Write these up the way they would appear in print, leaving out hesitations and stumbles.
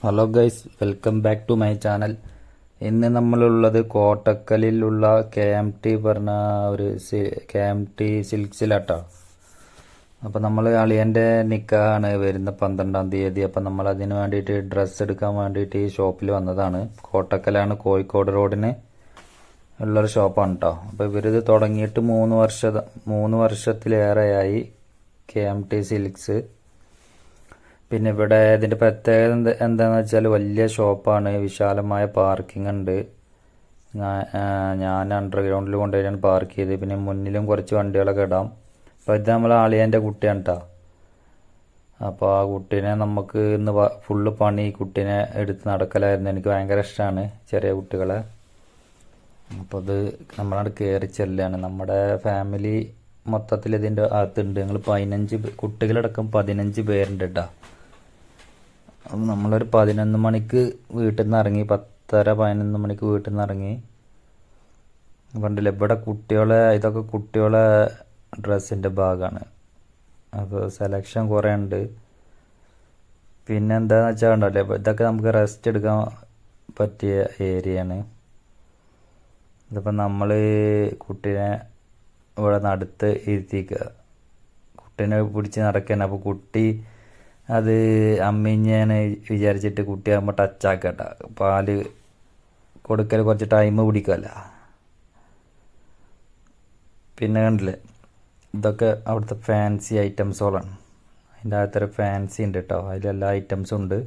Hello guys, welcome back to my channel. ഇന്ന് നമ്മളുള്ളത് കോട്ടക്കലിലുള്ള KMT പറഞ്ഞ ഒരു KMT സിൽക്സിലാട്ടോ. അപ്പോൾ നമ്മൾ അളിയൻ്റെ നിക്കാഹാണ് വരുന്ന 12-ാം തീയതി. അപ്പോൾ നമ്മൾ അതിന് വേണ്ടിയിട്ട് ഡ്രസ്സ് എടുക്കാൻ വേണ്ടിയിട്ട് ഈ ഷോപ്പിൽ വന്നതാണ്. കോട്ടക്കലാണ്, കോഴിക്കോട് റോഡിന് ഉള്ളൊരു ഷോപ്പാണ് കേട്ടോ. അപ്പോൾ ഇവരിത് തുടങ്ങിയിട്ട് 3 വർഷത്തിലേറെയായി KMT സിൽക്സ്. പിന്നെ ഇവിടെ ഇതിൻ്റെ പ്രത്യേകത എന്താണെന്ന് വെച്ചാൽ വലിയ ഷോപ്പാണ്, വിശാലമായ പാർക്കിംഗ് ഉണ്ട്. ഞാൻ അണ്ടർഗ്രൗണ്ടിൽ കൊണ്ടുപോയാണ് പാർക്ക് ചെയ്ത്. പിന്നെ മുന്നിലും കുറച്ച് വണ്ടികളൊക്കെ ഇടാം. അപ്പോൾ ഇത് നമ്മൾ അളിയൻ്റെ കുട്ടിയാണ് കേട്ടോ. അപ്പോൾ ആ കുട്ടീനെ നമുക്ക് ഇന്ന് ഫുള്ള് പണി കുട്ടീനെ എടുത്ത് നടക്കലായിരുന്നു. എനിക്ക് ഭയങ്കര ഇഷ്ടമാണ് ചെറിയ കുട്ടികളെ. അപ്പോൾ അത് നമ്മളവിടെ കയറി ചെല്ലുകയാണ്. നമ്മുടെ ഫാമിലി മൊത്തത്തിൽ ഇതിൻ്റെ അകത്തുണ്ട്. ഞങ്ങൾ 15 കുട്ടികളടക്കം 15 പേരുണ്ട് കേട്ടോ. അപ്പം നമ്മളൊരു 11 മണിക്ക് വീട്ടിൽ നിന്ന് ഇറങ്ങി, 10:30-11 മണിക്ക് വീട്ടിൽ നിന്ന് ഇറങ്ങി. കണ്ടില്ല, ഇവിടെ ഇതൊക്കെ കുട്ടികളെ ഡ്രസ്സിൻ്റെ ഭാഗമാണ്. അപ്പോൾ സെലക്ഷൻ കുറേ ഉണ്ട്. പിന്നെ എന്താണെന്ന് വെച്ചാൽ ഉണ്ടല്ലേ, ഇതൊക്കെ നമുക്ക് റെസ്റ്റ് എടുക്കാൻ പറ്റിയ ഏരിയയാണ്. ഇതിപ്പോൾ നമ്മൾ കുട്ടീനെ ഇവിടെ നടുത്ത് ഇരുത്തിക്കുക, കുട്ടീനെ പിടിച്ച് നടക്കാൻ. അപ്പോൾ കുട്ടി അത് അമ്മിഞ്ഞേനെ വിചാരിച്ചിട്ട് കുട്ടിയാകുമ്പോൾ ടച്ചാക്കട്ട, പാല് കൊടുക്കൽ കുറച്ച് ടൈം പിടിക്കുമല്ല. പിന്നെ കണ്ടില്ലേ, ഇതൊക്കെ അവിടുത്തെ ഫാൻസി ഐറ്റംസുകളാണ്. അതിൻ്റെ അകത്തൊരു ഫാൻസി ഉണ്ട് കേട്ടോ, അതിലെല്ലാ ഐറ്റംസും ഉണ്ട്.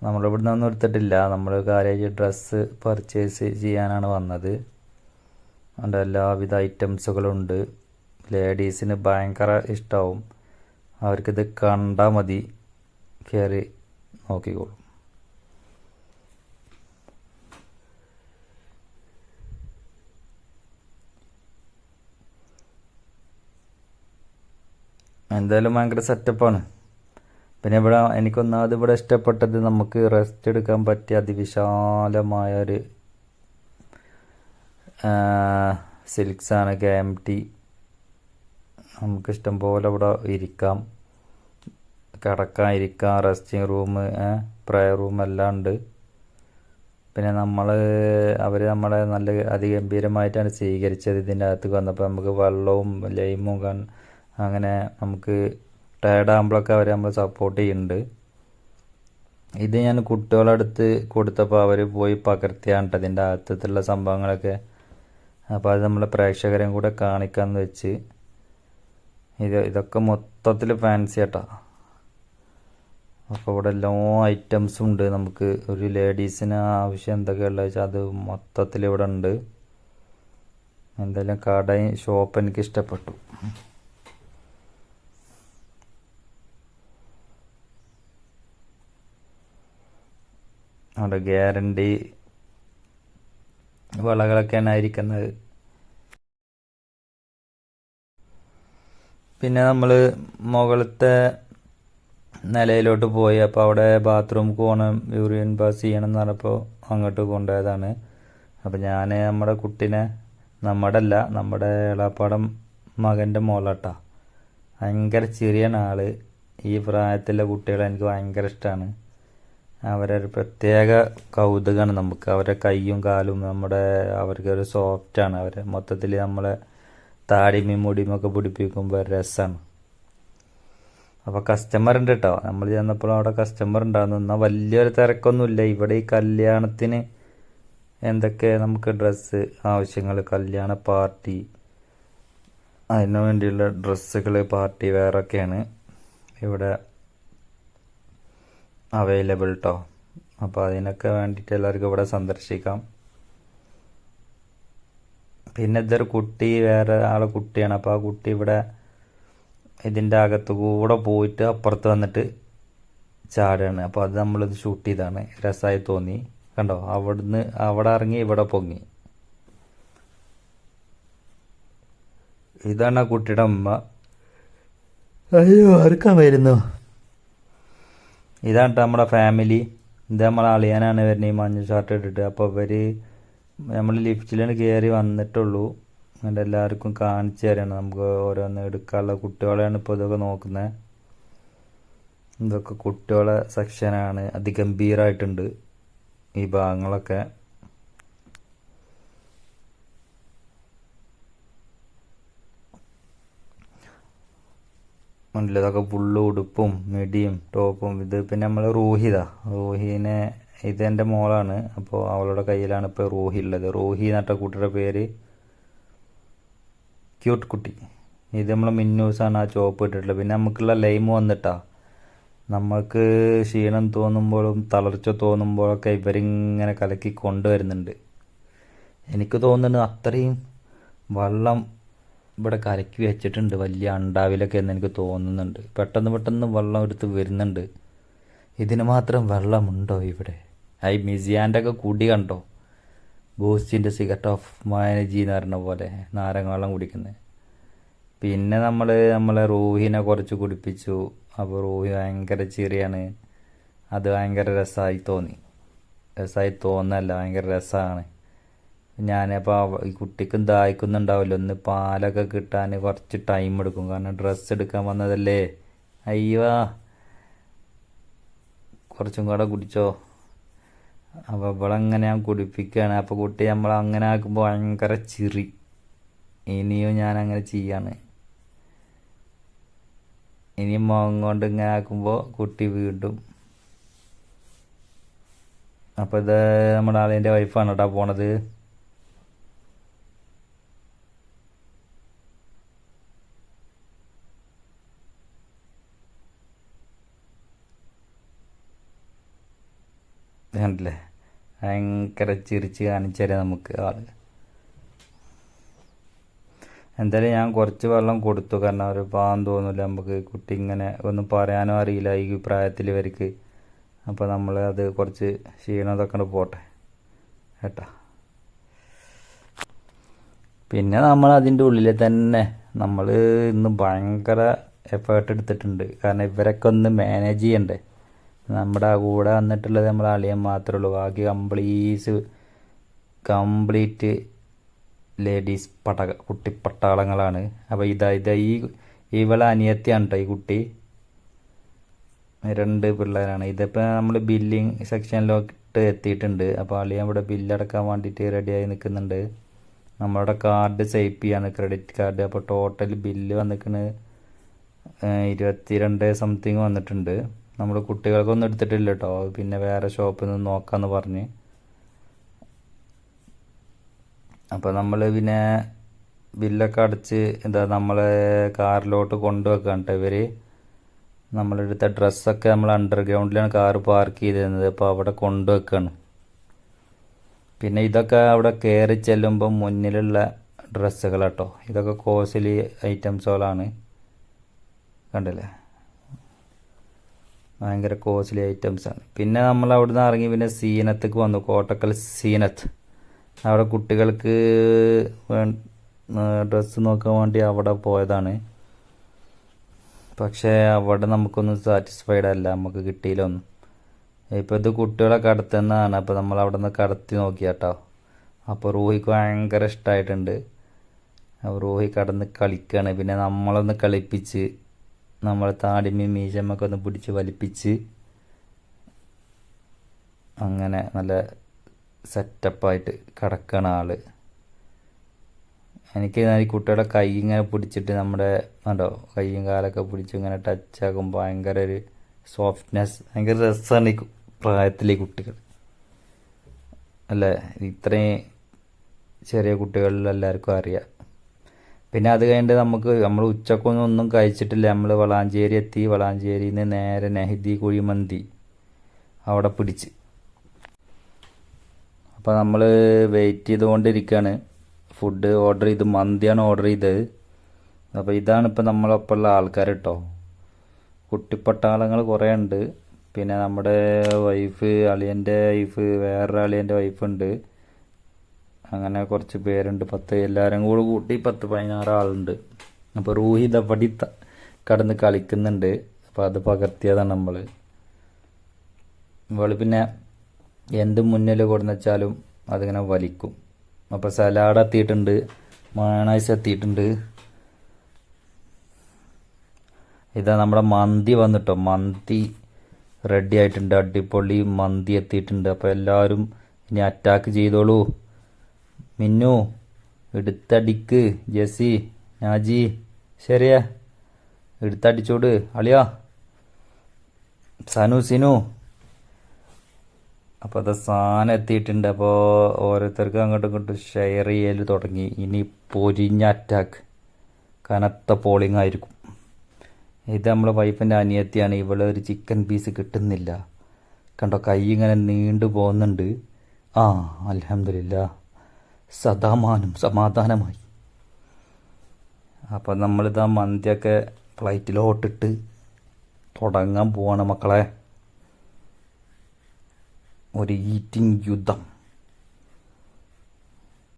നമ്മളിവിടുന്ന് ഒന്നും എടുത്തിട്ടില്ല, നമ്മൾ കാര്യമായിട്ട് ഡ്രസ്സ് പർച്ചേസ് ചെയ്യാനാണ് വന്നത്. അതിൻ്റെ എല്ലാവിധ ഐറ്റംസുകളുണ്ട്. ലേഡീസിന് ഭയങ്കര ഇഷ്ടമാവും, അവർക്കിത് കണ്ടാൽ മതി, കയറി നോക്കിക്കോളും. എന്തായാലും ഭയങ്കര സെറ്റപ്പാണ്. പിന്നെ ഇവിടെ എനിക്കൊന്നാമത് ഇവിടെ ഇഷ്ടപ്പെട്ടത്, നമുക്ക് റെസ്റ്റ് എടുക്കാൻ പറ്റിയ അതിവിശാലമായൊരു സിൽക്സാണ് KMT. നമുക്ക് ഇഷ്ടം പോലെ ഇവിടെ ഇരിക്കാം, കിടക്കാൻ, ഇരിക്കാം. റെസ്റ്റിംഗ് റൂം, പ്രയർ റൂം എല്ലാം ഉണ്ട്. പിന്നെ അവർ നമ്മളെ നല്ല അതിഗംഭീരമായിട്ടാണ് സ്വീകരിച്ചത്. ഇതിൻ്റെ അകത്ത് വന്നപ്പോൾ നമുക്ക് വെള്ളവും ലൈമും അങ്ങനെ നമുക്ക് ടയർഡാകുമ്പോഴൊക്കെ അവർ നമ്മൾ സപ്പോർട്ട് ചെയ്യുന്നുണ്ട്. ഇത് ഞാൻ കുട്ടികളുടെ അടുത്ത് കൊടുത്തപ്പോൾ അവർ പോയി പകർത്തിയാണ് ഇതിൻ്റെ അകത്തുള്ള സംഭവങ്ങളൊക്കെ. അപ്പോൾ അത് നമ്മളെ പ്രേക്ഷകരെയും കൂടെ കാണിക്കാമെന്ന് വെച്ച്. ഇതൊക്കെ മൊത്തത്തിൽ ഫാൻസി ആട്ടാ. അപ്പോൾ ഇവിടെ എല്ലാ ഐറ്റംസും ഉണ്ട്. നമുക്ക് ഒരു ലേഡീസിന് ആവശ്യം എന്തൊക്കെയുള്ളത് വെച്ചാൽ അത് മൊത്തത്തിൽ ഇവിടെ ഉണ്ട്. എന്തായാലും കടയും ഷോപ്പ് എനിക്ക് ഇഷ്ടപ്പെട്ടു. അവിടെ ഗ്യാരണ്ടി വളകളൊക്കെയാണ് ആയിരിക്കുന്നത്. പിന്നെ നമ്മൾ മുകളിലത്തെ നിലയിലോട്ട് പോയി. അപ്പോൾ അവിടെ ബാത്റൂം പോകണം, യൂറിൻ പാസ് ചെയ്യണം എന്ന് പറഞ്ഞപ്പോൾ അങ്ങോട്ട് കൊണ്ടുപോയതാണ്. അപ്പോൾ ഞാൻ നമ്മുടെ കുട്ടീനെ, നമ്മുടെ ഇളാപ്പാടം മകൻ്റെ മോളാട്ടാ. ഭയങ്കര ചെറിയാണ് ആൾ. ഈ പ്രായത്തിലെ കുട്ടികളെ എനിക്ക് ഭയങ്കര ഇഷ്ടമാണ്. അവരൊരു പ്രത്യേക കൗതുകമാണ് നമുക്ക്. അവരുടെ കൈയും കാലും അവർക്കൊരു സോഫ്റ്റാണ്. അവരെ മൊത്തത്തിൽ നമ്മളെ താടിമയും മുടിയുമൊക്കെ പിടിപ്പിക്കുമ്പോൾ രസമാണ്. അപ്പോൾ കസ്റ്റമർ ഉണ്ട് കേട്ടോ. നമ്മൾ ചെന്നപ്പോൾ അവിടെ കസ്റ്റമർ ഉണ്ടാകുന്നു. എന്നാൽ വലിയൊരു തിരക്കൊന്നുമില്ല. ഇവിടെ ഈ കല്യാണത്തിന് എന്തൊക്കെ നമുക്ക് ഡ്രസ്സ് ആവശ്യങ്ങൾ, കല്യാണ പാർട്ടി, അതിനു വേണ്ടിയുള്ള ഡ്രസ്സുകൾ പാർട്ടി വെയറൊക്കെയാണ് ഇവിടെ അവൈലബിൾ കേട്ടോ. അപ്പോൾ അതിനൊക്കെ വേണ്ടിയിട്ട് എല്ലാവർക്കും ഇവിടെ സന്ദർശിക്കാം. പിന്നെ ഇതൊരു കുട്ടി, വേറെ ആളെ കുട്ടിയാണ്. അപ്പോൾ ആ കുട്ടി ഇവിടെ ഇതിൻ്റെ അകത്ത് കൂടെ പോയിട്ട് അപ്പുറത്ത് വന്നിട്ട് ചാടുകയാണ്. അപ്പോൾ അത് നമ്മളിത് ഷൂട്ട് ചെയ്താണ്. രസമായി തോന്നി. കണ്ടോ, അവിടെ ഇറങ്ങി ഇവിടെ പൊങ്ങി. ഇതാണ് ആ കുട്ടിയുടെ അമ്മ. അയ്യോ, ആർക്കാൻ വരുന്നു. ഇതാണ് നമ്മുടെ ഫാമിലി. ഇത് നമ്മളെ അളിയാനാണ് വരുന്നത്, ഈ മഞ്ഞ ഷർട്ട് ഇട്ടിട്ട്. അപ്പോൾ നമ്മൾ ലിഫ്റ്റിലാണ് കയറി വന്നിട്ടുള്ളൂ. അങ്ങനെ എല്ലാവർക്കും കാണിച്ചു തരാണ്. നമുക്ക് ഓരോന്ന് എടുക്കാനുള്ള കുട്ടികളെയാണ് ഇപ്പോൾ ഇതൊക്കെ നോക്കുന്നത്. ഇതൊക്കെ കുട്ടികളെ സെക്ഷനാണ്. അതിഗംഭീരമായിട്ടുണ്ട് ഈ ഭാഗങ്ങളൊക്കെ. ഇതൊക്കെ ഫുള്ള് ഉടുപ്പും മിടിയും ടോപ്പും. ഇത് പിന്നെ നമ്മൾ റൂഹിനെ ഇതെൻ്റെ മോളാണ്. അപ്പോൾ അവളുടെ കയ്യിലാണ് ഇപ്പോൾ റൂഹി ഉള്ളത്. റൂഹി എന്നിട്ട കുട്ടിയുടെ പേര് ക്യൂട്ട് കുട്ടി. ഇത് നമ്മളെ മിന്നൂസാണ് ആ ചോപ്പ് ഇട്ടിട്ടുള്ളത്. പിന്നെ നമുക്കുള്ള ലൈം വന്നിട്ടാ, നമ്മൾക്ക് ക്ഷീണം തോന്നുമ്പോഴും തളർച്ച തോന്നുമ്പോഴൊക്കെ ഇവരിങ്ങനെ കലക്കി കൊണ്ടുവരുന്നുണ്ട്. എനിക്ക് തോന്നുന്നുണ്ട് അത്രയും വെള്ളം ഇവിടെ കലക്കി വെച്ചിട്ടുണ്ട് വലിയ അണ്ടാവിലൊക്കെ എന്ന് എനിക്ക് തോന്നുന്നുണ്ട്. പെട്ടെന്ന് വെള്ളം എടുത്ത് വരുന്നുണ്ട്. ഇതിന് മാത്രം വെള്ളമുണ്ടോ ഇവിടെ? മിസിയാൻ്റെ ഒക്കെ കുടി കണ്ടോ, ബൂസ്റ്റിൻ്റെ സിഗരറ്റ് ഓഫ് മാനേജി എന്ന് പറഞ്ഞ പോലെ നാരങ്ങ വെള്ളം കുടിക്കുന്നത്. പിന്നെ നമ്മളെ റൂഹിനെ കുറച്ച് കുടിപ്പിച്ചു. അപ്പോൾ റൂഹി ഭയങ്കര ചിരിയാണ്. അത് ഭയങ്കര രസമായി തോന്നല്ല, ഭയങ്കര രസമാണ്. ഞാനപ്പോൾ ഈ കുട്ടിക്കും ദാഹിക്കുന്നുണ്ടാവില്ല, ഒന്ന് പാലൊക്കെ കിട്ടാൻ കുറച്ച് ടൈം എടുക്കും. കാരണം ഡ്രസ്സ് എടുക്കാൻ വന്നതല്ലേ. അയ്യോ കുറച്ചും കൂടെ കുടിച്ചോ. അപ്പോൾ ഇവളങ്ങനെ ഞാൻ കുടിപ്പിക്കുകയാണ്. അപ്പോൾ കുട്ടി നമ്മളങ്ങനെ ആക്കുമ്പോൾ ഭയങ്കര ചിരി. ഇനിയും ഞാനങ്ങനെ ചെയ്യാണ്. ഇനിയും മുഖം കൊണ്ട് ഇങ്ങനെ ആക്കുമ്പോൾ കുട്ടി വീണ്ടും. അപ്പോൾ ഇത് നമ്മുടെ ആളിൻ്റെ വൈഫാണ് കേട്ടോ പോണത്. കണ്ടില്ലേ, ഭയങ്കര ചിരിച്ച് കാണിച്ചു തരാം നമുക്ക് ആള്. എന്തായാലും ഞാൻ കുറച്ച് വെള്ളം കൊടുത്തു, കാരണം ഒരു പാവം തോന്നില്ല നമുക്ക്. കുട്ടി ഇങ്ങനെ ഒന്നും പറയാനും അറിയില്ല ഈ പ്രായത്തിൽ ഇവർക്ക്. അപ്പോൾ നമ്മൾ അത് കുറച്ച് ക്ഷീണം ഇതൊക്കെ പോട്ടെ കേട്ടാ. പിന്നെ നമ്മൾ അതിൻ്റെ ഉള്ളിൽ തന്നെ നമ്മൾ ഇന്ന് ഭയങ്കര എഫേർട്ട് എടുത്തിട്ടുണ്ട്. കാരണം ഇവരൊക്കെ ഒന്ന് മാനേജ് ചെയ്യണ്ടേ. നമ്മുടെ കൂടെ വന്നിട്ടുള്ളത് നമ്മൾ അളിയൻ മാത്രമേ ഉള്ളൂ. ബാക്കി കംപ്ലീറ്റ് ലേഡീസ് കുട്ടിപ്പട്ടാളങ്ങളാണ്. അപ്പോൾ ഇതാ ഇവളെ അനിയത്തിയാണ് കേട്ടോ ഈ കുട്ടി. 2 പിള്ളേരാണ്. ഇതിപ്പോൾ നമ്മൾ ബില്ലിങ് സെക്ഷനിലോട്ട് എത്തിയിട്ടുണ്ട്. അപ്പോൾ അളിയൻ ഇവിടെ ബില്ലടക്കാൻ വേണ്ടിയിട്ട് റെഡിയായി നിൽക്കുന്നുണ്ട്. നമ്മളുടെ കാർഡ് സ്വൈപ്പ് ചെയ്യാണ്, ക്രെഡിറ്റ് കാർഡ്. അപ്പോൾ ടോട്ടൽ ബില്ല് വന്നിരിക്കുന്നത് 22 സംതിങ് വന്നിട്ടുണ്ട്. നമ്മൾ കുട്ടികൾക്കൊന്നും എടുത്തിട്ടില്ല കേട്ടോ. പിന്നെ വേറെ ഷോപ്പിൽ നിന്ന് നോക്കാമെന്ന് പറഞ്ഞ്. അപ്പോൾ നമ്മൾ പിന്നെ ബില്ലൊക്കെ അടച്ച് നമ്മളെ കാറിലോട്ട് കൊണ്ടുവെക്കാൻ കേട്ടോ ഇവർ. നമ്മളെടുത്ത ഡ്രസ്സൊക്കെ നമ്മൾ അണ്ടർഗ്രൗണ്ടിലാണ് കാറ് പാർക്ക് ചെയ്തിരുന്നത്. അപ്പോൾ അവിടെ കൊണ്ടുവെക്കാണ്. പിന്നെ ഇതൊക്കെ അവിടെ കയറി ചെല്ലുമ്പോൾ മുന്നിലുള്ള ഡ്രസ്സുകൾ കേട്ടോ. ഇതൊക്കെ കോസ്റ്റ്ലി ഐറ്റംസുകളാണ്, കണ്ടില്ലേ, ഭയങ്കര കോസ്റ്റ്ലി ഐറ്റംസാണ്. പിന്നെ നമ്മൾ അവിടെ നിന്ന് ഇറങ്ങി പിന്നെ സീനത്തേക്ക് വന്നു, കോട്ടക്കൽ സീനത്ത്. അവിടെ കുട്ടികൾക്ക് ഡ്രസ്സ് നോക്കാൻ വേണ്ടി അവിടെ പോയതാണ്. പക്ഷേ അവിടെ നമുക്കൊന്നും സാറ്റിസ്ഫൈഡ് അല്ല, നമുക്ക് കിട്ടിയില്ല ഒന്നും. ഇപ്പോൾ ഇത് കുട്ടികളെ കടത്തുന്നതാണ്. അപ്പോൾ നമ്മൾ അവിടെ നിന്ന് കടത്തി നോക്കി കേട്ടോ. അപ്പോൾ റൂഹിക്ക് ഭയങ്കര ഇഷ്ടമായിട്ടുണ്ട്. അപ്പോൾ റൂഹി കടന്ന് കളിക്കുകയാണ്. പിന്നെ നമ്മളൊന്ന് കളിപ്പിച്ച് നമ്മളെ താടിമ്മയും മീശമ്മൊക്കെ ഒന്ന് പിടിച്ച് വലിപ്പിച്ച് അങ്ങനെ നല്ല സെറ്റപ്പായിട്ട് കിടക്കണ ആള്. എനിക്ക് ഈ കുട്ടിയുടെ കൈ ഇങ്ങനെ പിടിച്ചിട്ട് നമ്മുടെ കണ്ടോ കൈയും കാലൊക്കെ പിടിച്ച് ഇങ്ങനെ ടച്ച് ആക്കുമ്പോൾ ഭയങ്കര ഒരു സോഫ്റ്റ്നെസ്, ഭയങ്കര രസമാണ് ഈ പ്രായത്തിലെ കുട്ടികൾ അല്ലേ. ഇത്രയും ചെറിയ കുട്ടികളിൽ എല്ലാവർക്കും അറിയാം. പിന്നെ അത് കഴിഞ്ഞിട്ട് നമ്മൾ ഉച്ചക്കൊന്നും കഴിച്ചിട്ടില്ല. നമ്മൾ വളാഞ്ചേരി എത്തി. വളാഞ്ചേരിയിൽ നിന്ന് നേരെ നെഹദി കുഴിമന്തി അവിടെ പിടിച്ച്. അപ്പോൾ നമ്മൾ വെയിറ്റ് ചെയ്തുകൊണ്ടിരിക്കുകയാണ്. ഫുഡ് ഓർഡർ ചെയ്ത്, മന്തിയാണ് ഓർഡർ ചെയ്തത്. അപ്പോൾ ഇതാണ് ഇപ്പോൾ നമ്മളൊപ്പമുള്ള ആൾക്കാർ കേട്ടോ. കുട്ടിപ്പട്ടാളങ്ങൾ കുറേ ഉണ്ട്. പിന്നെ നമ്മുടെ വൈഫ്, അളിയൻ്റെ വൈഫ്, വേറൊരു അളിയൻ്റെ വൈഫുണ്ട്. അങ്ങനെ കുറച്ച് പേരുണ്ട്. എല്ലാവരും കൂടെ കൂട്ടി 10-16 ആളുണ്ട്. അപ്പോൾ റൂഹി ദപ്പടി കടന്ന് കളിക്കുന്നുണ്ട്. അപ്പോൾ അത് പകർത്തിയതാണ് നമ്മൾ. ഇവൾ പിന്നെ എന്ത് മുന്നിൽ കൊടുന്ന് വെച്ചാലും അതിങ്ങനെ വലിക്കും. അപ്പോൾ സലാഡ് എത്തിയിട്ടുണ്ട്, മയണൈസ് എത്തിയിട്ടുണ്ട്. ഇതാ നമ്മുടെ മന്തി വന്നിട്ടോ, മന്തി റെഡി ആയിട്ടുണ്ട്, അടിപൊളി മന്തി എത്തിയിട്ടുണ്ട്. അപ്പോൾ എല്ലാവരും ഇനി അറ്റാക്ക് ചെയ്തോളൂ. മിന്നു എടുത്തടിക്ക്, ജെസി, നാജി, ശരിയാ എടുത്തടിച്ചോട്, അളിയാ, സനു, സിനു. അപ്പോൾ അത് സാധനം എത്തിയിട്ടുണ്ട്. അപ്പോൾ ഓരോരുത്തർക്കും അങ്ങോട്ടും ഇങ്ങോട്ടും ഷെയർ ചെയ്യൽ തുടങ്ങി. ഇനി പൊരിഞ്ഞ അറ്റാക്ക്, കനത്ത പോളിംഗ് ആയിരിക്കും. ഇത് നമ്മളെ വൈഫിൻ്റെ അനിയത്തിയാണ്. ഇവളെ ഒരു ചിക്കൻ പീസ് കിട്ടുന്നില്ല, കണ്ടോ, കൈ ഇങ്ങനെ നീണ്ടു പോകുന്നുണ്ട്. ആ അൽഹംദുലില്ലാ, സമാധാനമായി. അപ്പം നമ്മളിതാ മന്തിയൊക്കെ പ്ലേറ്റിലോട്ടിട്ട് തുടങ്ങാൻ പോവാണ് മക്കളെ. ഒരു ഈറ്റിംഗ് യുദ്ധം.